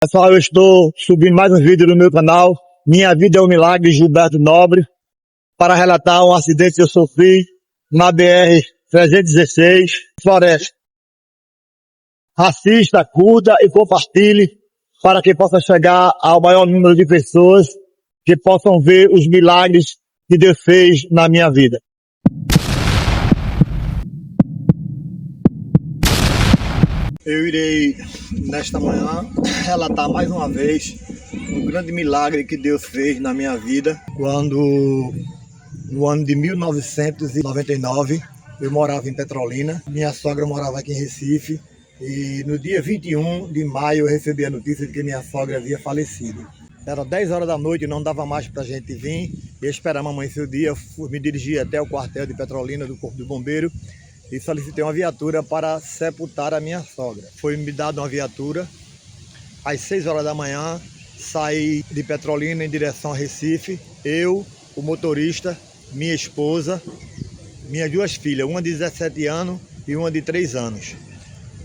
Pessoal, eu estou subindo mais um vídeo no meu canal. Minha Vida é um Milagre, Gilberto Nobre, para relatar um acidente que eu sofri na BR-316, Floresta. Assista, curta e compartilhe para que possa chegar ao maior número de pessoas que possam ver os milagres que Deus fez na minha vida. Eu irei, nesta manhã, relatar mais uma vez um grande milagre que Deus fez na minha vida, quando, no ano de 1999, eu morava em Petrolina, minha sogra morava aqui em Recife, e no dia 21 de maio eu recebi a notícia de que minha sogra havia falecido. Era 10 horas da noite, não dava mais para a gente vir, e esperamos amanhecer o dia, me dirigi até o quartel de Petrolina do Corpo de Bombeiro, e solicitei uma viatura para sepultar a minha sogra. Foi me dada uma viatura, às 6 horas da manhã, saí de Petrolina em direção a Recife, eu, o motorista, minha esposa, minhas duas filhas, uma de 17 anos e uma de 3 anos.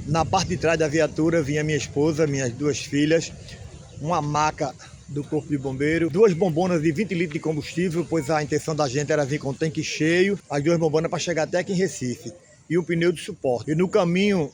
Na parte de trás da viatura vinha minha esposa, minhas duas filhas, uma maca do Corpo de Bombeiro, duas bombonas de 20 litros de combustível, pois a intenção da gente era vir com o tanque cheio, as duas bombonas para chegar até aqui em Recife, e um pneu de suporte. E no caminho,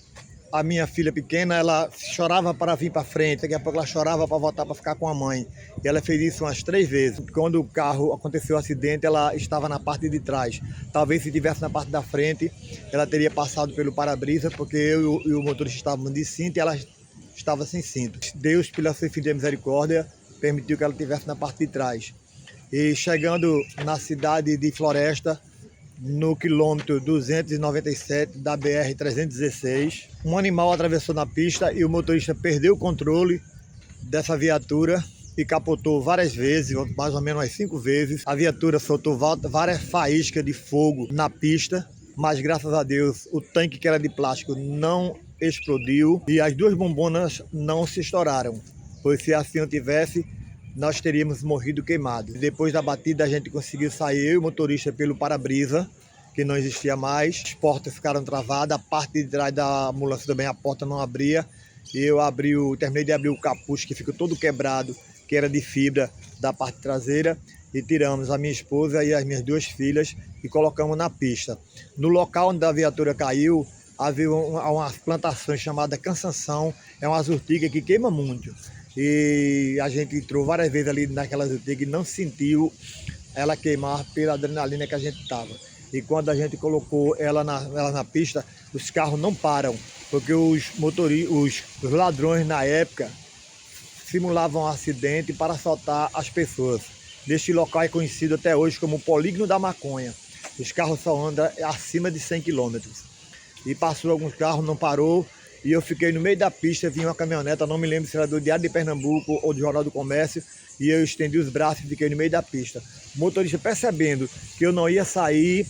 a minha filha pequena, ela chorava para vir para frente, daqui a pouco ela chorava para voltar para ficar com a mãe. E ela fez isso umas 3 vezes. Quando o carro aconteceu o acidente, ela estava na parte de trás. Talvez se estivesse na parte da frente, ela teria passado pelo para-brisa, porque eu e o motorista estávamos de cinto e ela estava sem cinto. Deus, pela sua infinita misericórdia, permitiu que ela estivesse na parte de trás. E chegando na cidade de Floresta, no quilômetro 297 da BR-316, um animal atravessou na pista e o motorista perdeu o controle dessa viatura e capotou várias vezes, mais ou menos umas 5 vezes. A viatura soltou várias faíscas de fogo na pista, mas graças a Deus o tanque, que era de plástico, não explodiu e as duas bombonas não se estouraram, pois se assim não tivesse, nós teríamos morrido queimados. Depois da batida, a gente conseguiu sair, eu e o motorista, pelo para-brisa, que não existia mais. As portas ficaram travadas, a parte de trás da ambulância também, a porta não abria. E eu terminei de abrir o capuz, que ficou todo quebrado, que era de fibra, da parte traseira, e tiramos a minha esposa e as minhas duas filhas e colocamos na pista. No local onde a viatura caiu, havia umas plantações chamadas cansanção, é uma urtiga que queima muito. E a gente entrou várias vezes ali naquelas urtigas e não sentiu ela queimar pela adrenalina que a gente estava. E quando a gente colocou ela na pista, os carros não param, porque os ladrões na época simulavam um acidente para assaltar as pessoas. Este local é conhecido até hoje como o Polígono da Maconha. Os carros só andam acima de 100 km. E passou alguns carros, não parou. E eu fiquei no meio da pista, vinha uma caminhoneta, não me lembro se era do Diário de Pernambuco ou do Jornal do Comércio, e eu estendi os braços e fiquei no meio da pista. O motorista, percebendo que eu não ia sair,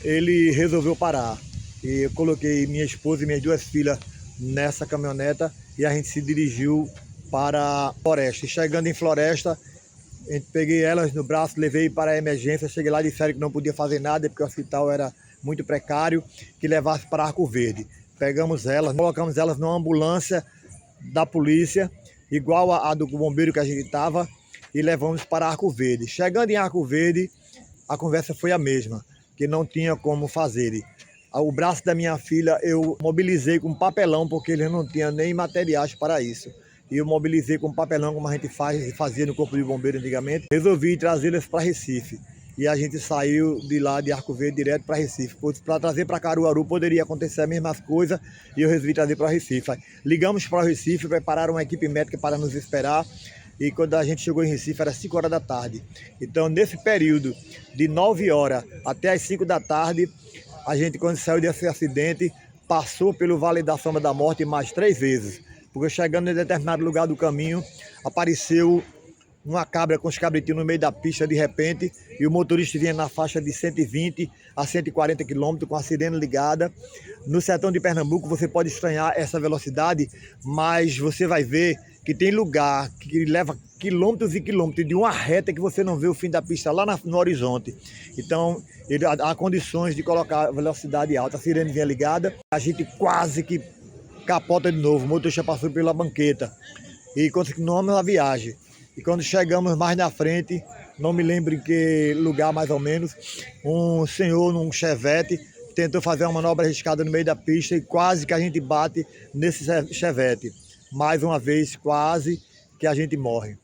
ele resolveu parar. E eu coloquei minha esposa e minhas duas filhas nessa caminhoneta e a gente se dirigiu para a Floresta. E chegando em Floresta, peguei elas no braço, levei para a emergência, cheguei lá e disseram que não podia fazer nada, porque o hospital era muito precário, que levasse para Arco Verde. Pegamos elas, colocamos elas numa ambulância da polícia, igual a do bombeiro que a gente estava, e levamos para Arco Verde. Chegando em Arco Verde, a conversa foi a mesma, que não tinha como fazer. O braço da minha filha eu mobilizei com papelão, porque eles não tinham nem materiais para isso. E eu mobilizei com papelão, como a gente fazia no Corpo de Bombeiro antigamente. Resolvi trazê-las para Recife. E a gente saiu de lá de Arco Verde direto para Recife. Para trazer para Caruaru poderia acontecer as mesmas coisas e eu resolvi trazer para Recife. Ligamos para o Recife, prepararam uma equipe médica para nos esperar. E quando a gente chegou em Recife era 5 horas da tarde. Então, nesse período de 9 horas até as 5 da tarde, a gente, quando saiu desse acidente, passou pelo Vale da Sombra da Morte mais 3 vezes. Porque chegando em determinado lugar do caminho, apareceu uma cabra com os cabritinhos no meio da pista de repente, e o motorista vinha na faixa de 120 a 140 km com a sirene ligada. No sertão de Pernambuco você pode estranhar essa velocidade, mas você vai ver que tem lugar que leva quilômetros e quilômetros de uma reta que você não vê o fim da pista lá no horizonte. Então há condições de colocar velocidade alta. A sirene vinha ligada, a gente quase que capota de novo, o motorista passou pela banqueta. e continuamos a viagem. E quando chegamos mais na frente, não me lembro em que lugar mais ou menos, um senhor num Chevette tentou fazer uma manobra arriscada no meio da pista e quase que a gente bate nesse Chevette. Mais uma vez, quase que a gente morre.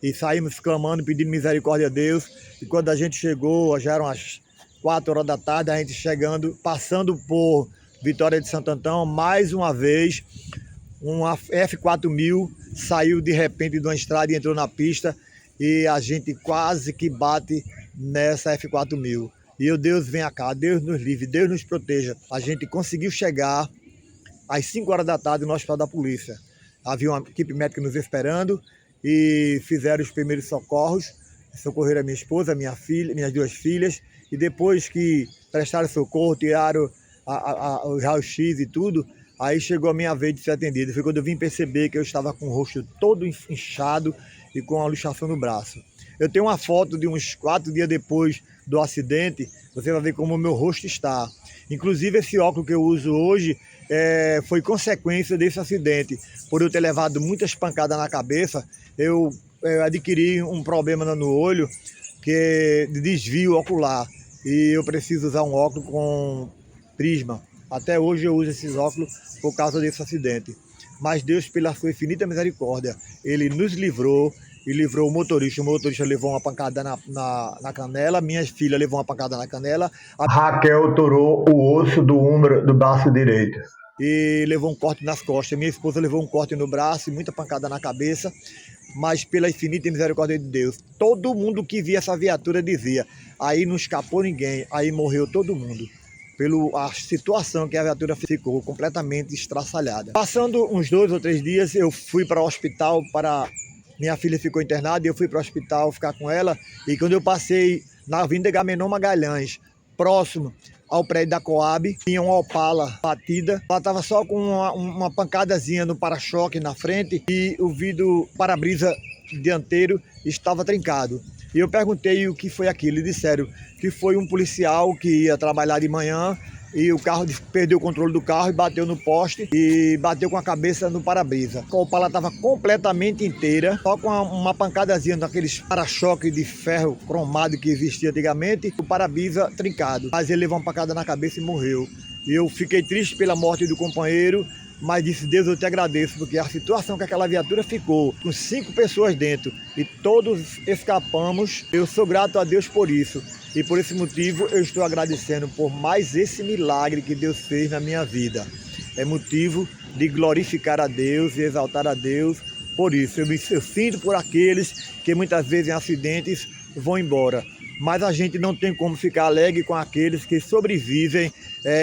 E saímos clamando, pedindo misericórdia a Deus. E quando a gente chegou, já eram as 4 horas da tarde, a gente chegando, passando por Vitória de Santo Antão, mais uma vez, uma F4000 saiu de repente de uma estrada e entrou na pista e a gente quase que bate nessa F4000. E Deus venha cá, Deus nos livre, Deus nos proteja. A gente conseguiu chegar às 5 horas da tarde no hospital da polícia. Havia uma equipe médica nos esperando e fizeram os primeiros socorros, socorreram a minha esposa, minha filha, minhas 2 filhas, e depois que prestaram socorro, tiraram os raio-x e tudo, aí chegou a minha vez de ser atendido. Foi quando eu vim perceber que eu estava com o rosto todo inchado e com a luxação no braço. Eu tenho uma foto de uns 4 dias depois do acidente, você vai ver como o meu rosto está. Inclusive esse óculos que eu uso hoje foi consequência desse acidente. Por eu ter levado muitas pancadas na cabeça, eu adquiri um problema no olho, que é de desvio ocular. E eu preciso usar um óculos com prisma. Até hoje eu uso esses óculos por causa desse acidente. Mas Deus, pela sua infinita misericórdia, Ele nos livrou e livrou o motorista. O motorista levou uma pancada na canela, minha filha levou uma pancada na canela. A Raquel torou o osso do ombro do braço direito. E levou um corte nas costas. Minha esposa levou um corte no braço e muita pancada na cabeça. Mas pela infinita misericórdia de Deus, todo mundo que via essa viatura dizia, aí não escapou ninguém, aí morreu todo mundo. Pela situação que a viatura ficou completamente estraçalhada. Passando uns 2 ou 3 dias, eu fui para o hospital, minha filha ficou internada e eu fui para o hospital ficar com ela. E quando eu passei na Avenida Agamenon Magalhães, próximo ao prédio da Coab, tinha uma Opala batida. Ela estava só com uma pancadazinha no para-choque na frente e o vidro para-brisa dianteiro estava trincado. E eu perguntei o que foi aquilo. E disseram que foi um policial que ia trabalhar de manhã e o carro perdeu o controle do carro e bateu no poste e bateu com a cabeça no para-brisa. A Opala estava completamente inteira, só com uma pancadazinha daqueles para-choque de ferro cromado que existia antigamente, o para-brisa trincado. Mas ele levou uma pancada na cabeça e morreu. E eu fiquei triste pela morte do companheiro, mas disse, Deus, eu te agradeço, porque a situação que aquela viatura ficou, com 5 pessoas dentro, e todos escapamos, eu sou grato a Deus por isso. E por esse motivo eu estou agradecendo por mais esse milagre que Deus fez na minha vida. É motivo de glorificar a Deus e exaltar a Deus por isso. Eu sinto por aqueles que muitas vezes em acidentes vão embora. Mas a gente não tem como ficar alegre com aqueles que sobrevivem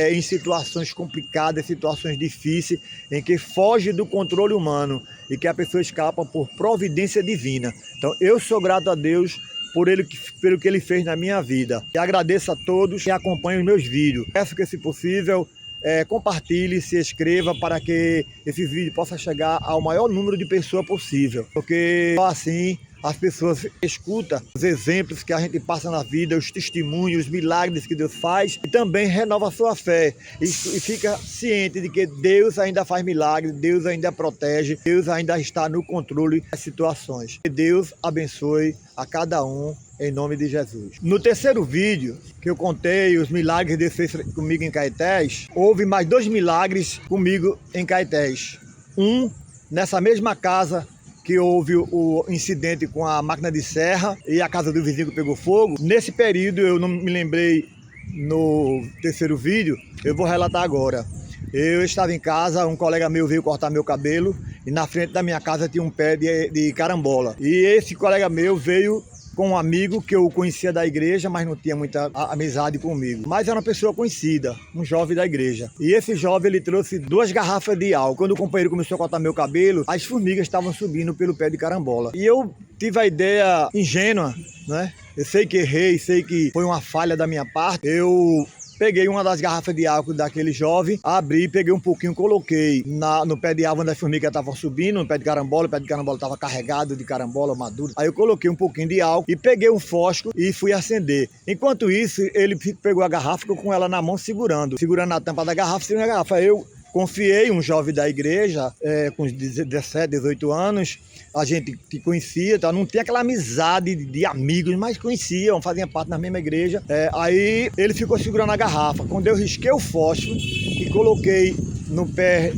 em situações complicadas, situações difíceis, em que foge do controle humano e que a pessoa escapa por providência divina. Então eu sou grato a Deus pelo que Ele fez na minha vida. E agradeço a todos que acompanham os meus vídeos. Peço que, se possível, compartilhe, se inscreva para que esse vídeo possa chegar ao maior número de pessoas possível. Porque só assim as pessoas escutam os exemplos que a gente passa na vida, os testemunhos, os milagres que Deus faz, e também renova a sua fé e fica ciente de que Deus ainda faz milagres, Deus ainda protege, Deus ainda está no controle das situações. Que Deus abençoe a cada um em nome de Jesus. No terceiro vídeo que eu contei os milagres de Deus fez comigo em Caetés, houve mais 2 milagres comigo em Caetés. Um nessa mesma casa que houve o incidente com a máquina de serra e a casa do vizinho que pegou fogo. Nesse período, eu não me lembrei no terceiro vídeo, eu vou relatar agora. Eu estava em casa, um colega meu veio cortar meu cabelo e na frente da minha casa tinha um pé de carambola. E esse colega meu veio com um amigo que eu conhecia da igreja, mas não tinha muita amizade comigo. Mas era uma pessoa conhecida, um jovem da igreja. E esse jovem, ele trouxe 2 garrafas de álcool. Quando o companheiro começou a cortar meu cabelo, as formigas estavam subindo pelo pé de carambola. E eu tive a ideia ingênua, né? Eu sei que errei, sei que foi uma falha da minha parte. Eu peguei uma das garrafas de álcool daquele jovem, abri, peguei um pouquinho, coloquei no pé de árvore onde as formigas estavam subindo, no pé de carambola, o pé de carambola estava carregado de carambola madura. Aí eu coloquei um pouquinho de álcool e peguei um fósforo e fui acender. Enquanto isso, ele pegou a garrafa, ficou com ela na mão segurando a tampa da garrafa, segurando a garrafa. Aí eu confiei um jovem da igreja, com 17, 18 anos, a gente te conhecia, tá? Não tinha aquela amizade de amigos, mas conheciam, faziam parte da mesma igreja. Aí ele ficou segurando a garrafa. Quando eu risquei o fósforo e coloquei no pé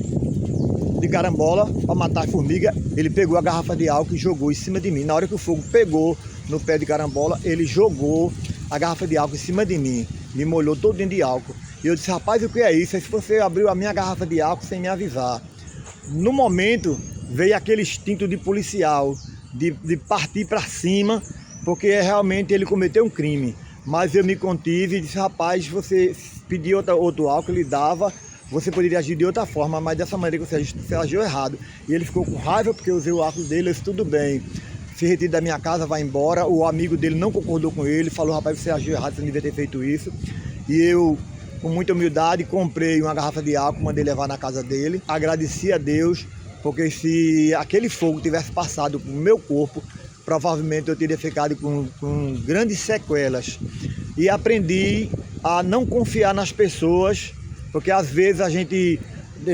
de carambola para matar a formiga, ele pegou a garrafa de álcool e jogou em cima de mim. Na hora que o fogo pegou no pé de carambola, ele jogou a garrafa de álcool em cima de mim, me molhou todo dentro de álcool. E eu disse: rapaz, o que é isso? É se você abriu a minha garrafa de álcool sem me avisar. No momento, veio aquele instinto de policial, de partir para cima, porque realmente ele cometeu um crime. Mas eu me contive e disse: rapaz, você pediu outro álcool, ele dava, você poderia agir de outra forma, mas dessa maneira que você agiu errado. E ele ficou com raiva porque eu usei o álcool dele. Eu disse: tudo bem, se retire da minha casa, vai embora. O amigo dele não concordou com ele, falou: rapaz, você agiu errado, você não devia ter feito isso. E eu, com muita humildade, comprei uma garrafa de álcool, mandei levar na casa dele. Agradeci a Deus, porque se aquele fogo tivesse passado pro meu corpo, provavelmente eu teria ficado com grandes sequelas. E aprendi a não confiar nas pessoas, porque às vezes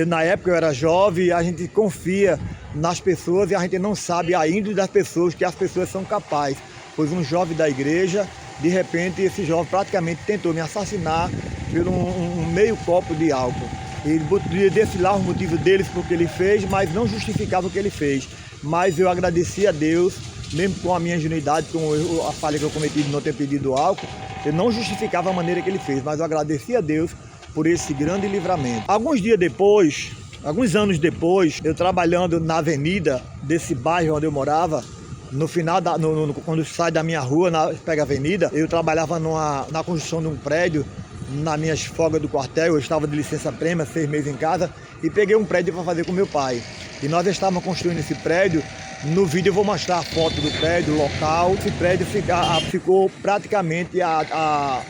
na época eu era jovem, a gente confia nas pessoas e a gente não sabe a índole das pessoas, que as pessoas são capazes. Pois um jovem da igreja, de repente esse jovem praticamente tentou me assassinar por um meio copo de álcool. Ele poderia desfilar os motivos deles porque ele fez, mas não justificava o que ele fez. Mas eu agradeci a Deus, mesmo com a minha ingenuidade, com a falha que eu cometi de não ter pedido álcool, eu não justificava a maneira que ele fez, mas eu agradeci a Deus por esse grande livramento. Alguns anos depois, eu trabalhando na avenida desse bairro onde eu morava, no final, quando sai da minha rua, pega a avenida, eu trabalhava na construção de um prédio, nas minhas folgas do quartel. Eu estava de licença-prêmio, 6 meses em casa, e peguei um prédio para fazer com meu pai. E nós estávamos construindo esse prédio. No vídeo eu vou mostrar a foto do prédio, o local. Esse prédio ficou praticamente a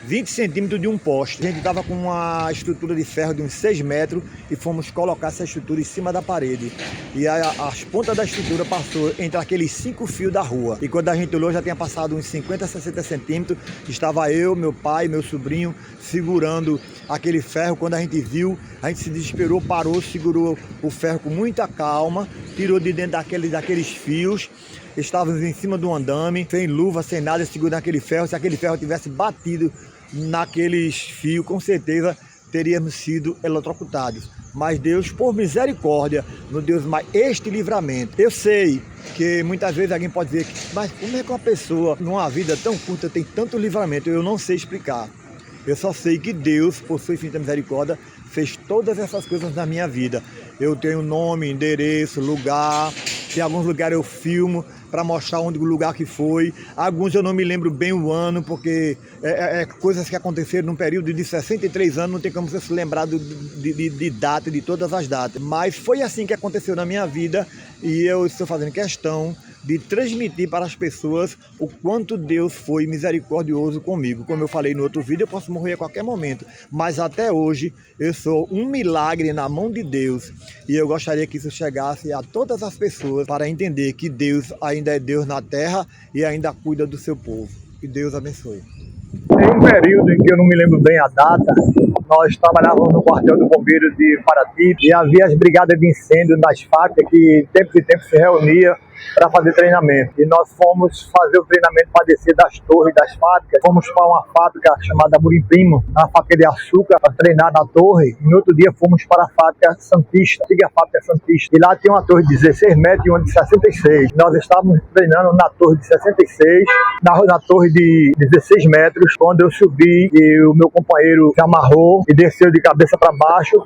20 centímetros de um poste. A gente estava com uma estrutura de ferro de uns 6 metros e fomos colocar essa estrutura em cima da parede. E as pontas da estrutura passou entre aqueles 5 fios da rua. E quando a gente olhou, já tinha passado uns 50, 60 centímetros. Estava eu, meu pai, meu sobrinho segurando aquele ferro. Quando a gente viu, a gente se desesperou, parou, segurou o ferro com muita calma, tirou de dentro daqueles fios. Estávamos em cima do andame, sem luva, sem nada, segurando aquele ferro. Se aquele ferro tivesse batido naqueles fios, com certeza teríamos sido eletrocutados. Mas Deus, por misericórdia, nos deu mais este livramento. Eu sei que muitas vezes alguém pode dizer: mas como é que uma pessoa, numa vida tão curta, tem tanto livramento? Eu não sei explicar. Eu só sei que Deus, por sua infinita misericórdia, fez todas essas coisas na minha vida. Eu tenho nome, endereço, lugar. Tem alguns lugares eu filmo para mostrar onde o lugar que foi. Alguns eu não me lembro bem o ano, porque coisas que aconteceram num período de 63 anos, não tem como você se lembrar de data, de todas as datas. Mas foi assim que aconteceu na minha vida, e eu estou fazendo questão de transmitir para as pessoas o quanto Deus foi misericordioso comigo. Como eu falei no outro vídeo, eu posso morrer a qualquer momento, mas até hoje eu sou um milagre na mão de Deus, e eu gostaria que isso chegasse a todas as pessoas para entender que Deus ainda é Deus na terra e ainda cuida do seu povo. Que Deus abençoe. Tem um período em que eu não me lembro bem a data, nós trabalhávamos no quartel do bombeiro de Paraty e havia as brigadas de incêndio nas fábricas que de tempo em tempo se reunia para fazer treinamento. E nós fomos fazer o treinamento para descer das torres das fábricas. Fomos para uma fábrica chamada Burim Primo, uma fábrica de açúcar, para treinar na torre. E no outro dia fomos para a fábrica Santista, a fábrica Santista. E lá tinha uma torre de 16 metros e uma de 66. Nós estávamos treinando na torre de 66, na torre de 16 metros, quando eu subi e o meu companheiro se amarrou e desceu de cabeça para baixo.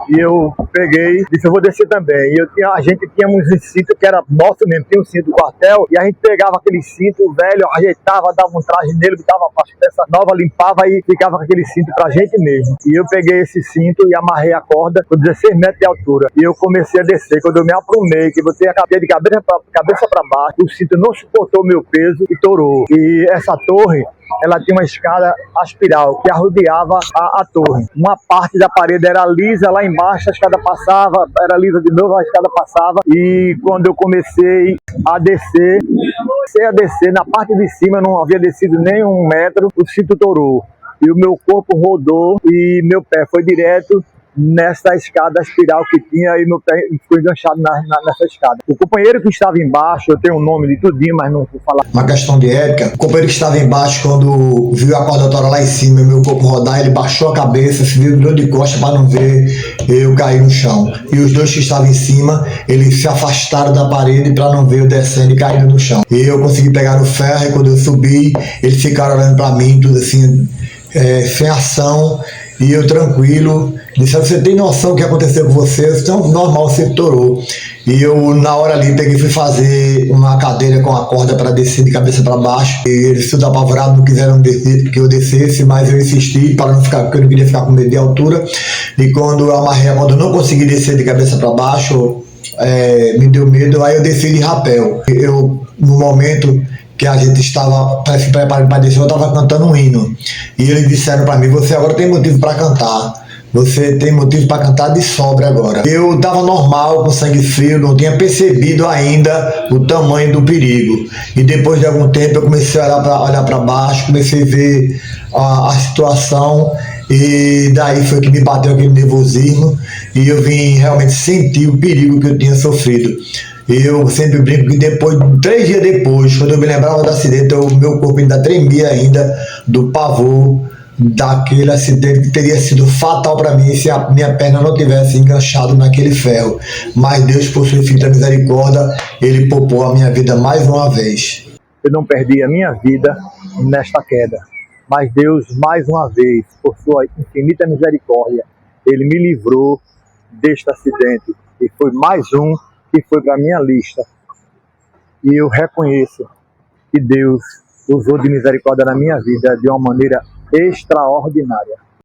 E eu peguei, disse: eu vou descer também. E a gente tinha um cinto que era nosso mesmo, tinha um cinto do quartel, e a gente pegava aquele cinto velho, ajeitava, dava um traje nele, botava a peça nova, limpava e ficava com aquele cinto pra gente mesmo. E eu peguei esse cinto e amarrei a corda com 16 metros de altura. E eu comecei a descer. Quando eu me aprumei, que botei a cabeça de cabeça para baixo, o cinto não suportou o meu peso e torou. E essa torre, ela tinha uma escada aspiral que arrodeava a torre. Uma parte da parede era lisa, lá embaixo a escada passava, era lisa de novo, a escada passava. E quando eu comecei a descer, na parte de cima, eu não havia descido nem 1 metro, o cinto torou. E o meu corpo rodou e meu pé foi direto nessa escada espiral que tinha e meu pé ficou enganchado nessa escada. O companheiro que estava embaixo, eu tenho o nome de tudinho, mas não vou falar. Uma questão de ética, o companheiro que estava embaixo, quando viu a cordatória lá em cima e meu corpo rodar, ele baixou a cabeça, se virou de costas para não ver eu cair no chão. E os dois que estavam em cima, eles se afastaram da parede para não ver eu descendo e caindo no chão. E eu consegui pegar o ferro e quando eu subi, eles ficaram olhando para mim, tudo assim, sem ação. E eu tranquilo, disseram, você tem noção do que aconteceu com você? Então, normal, você torou. E eu, na hora ali, peguei e fui fazer uma cadeira com a corda para descer de cabeça para baixo. E eles tudo apavorados, não quiseram descer, que eu descesse, mas eu insisti para não ficar, porque eu não queria ficar com medo de altura. E quando eu amarrei a corda, eu não consegui descer de cabeça para baixo, me deu medo, aí eu desci de rapel. Eu, no momento que a gente estava se preparando para descer, eu estava cantando um hino. E eles disseram para mim, você agora tem motivo para cantar. Você tem motivo para cantar de sobra agora. Eu estava normal, com sangue frio, não tinha percebido ainda o tamanho do perigo. E depois de algum tempo eu comecei a olhar para baixo, comecei a ver a situação. E daí foi que me bateu aquele nervosismo. E eu vim realmente sentir o perigo que eu tinha sofrido. Eu sempre brinco que depois, 3 dias depois, quando eu me lembrava do acidente, o meu corpo ainda tremia ainda do pavor daquele acidente que teria sido fatal para mim se a minha perna não tivesse enganchado naquele ferro. Mas Deus, por sua infinita misericórdia, Ele poupou a minha vida mais uma vez. Eu não perdi a minha vida nesta queda, mas Deus, mais uma vez, por sua infinita misericórdia, Ele me livrou deste acidente. E foi mais um que foi para a minha lista. E eu reconheço que Deus usou de misericórdia na minha vida de uma maneira extraordinária.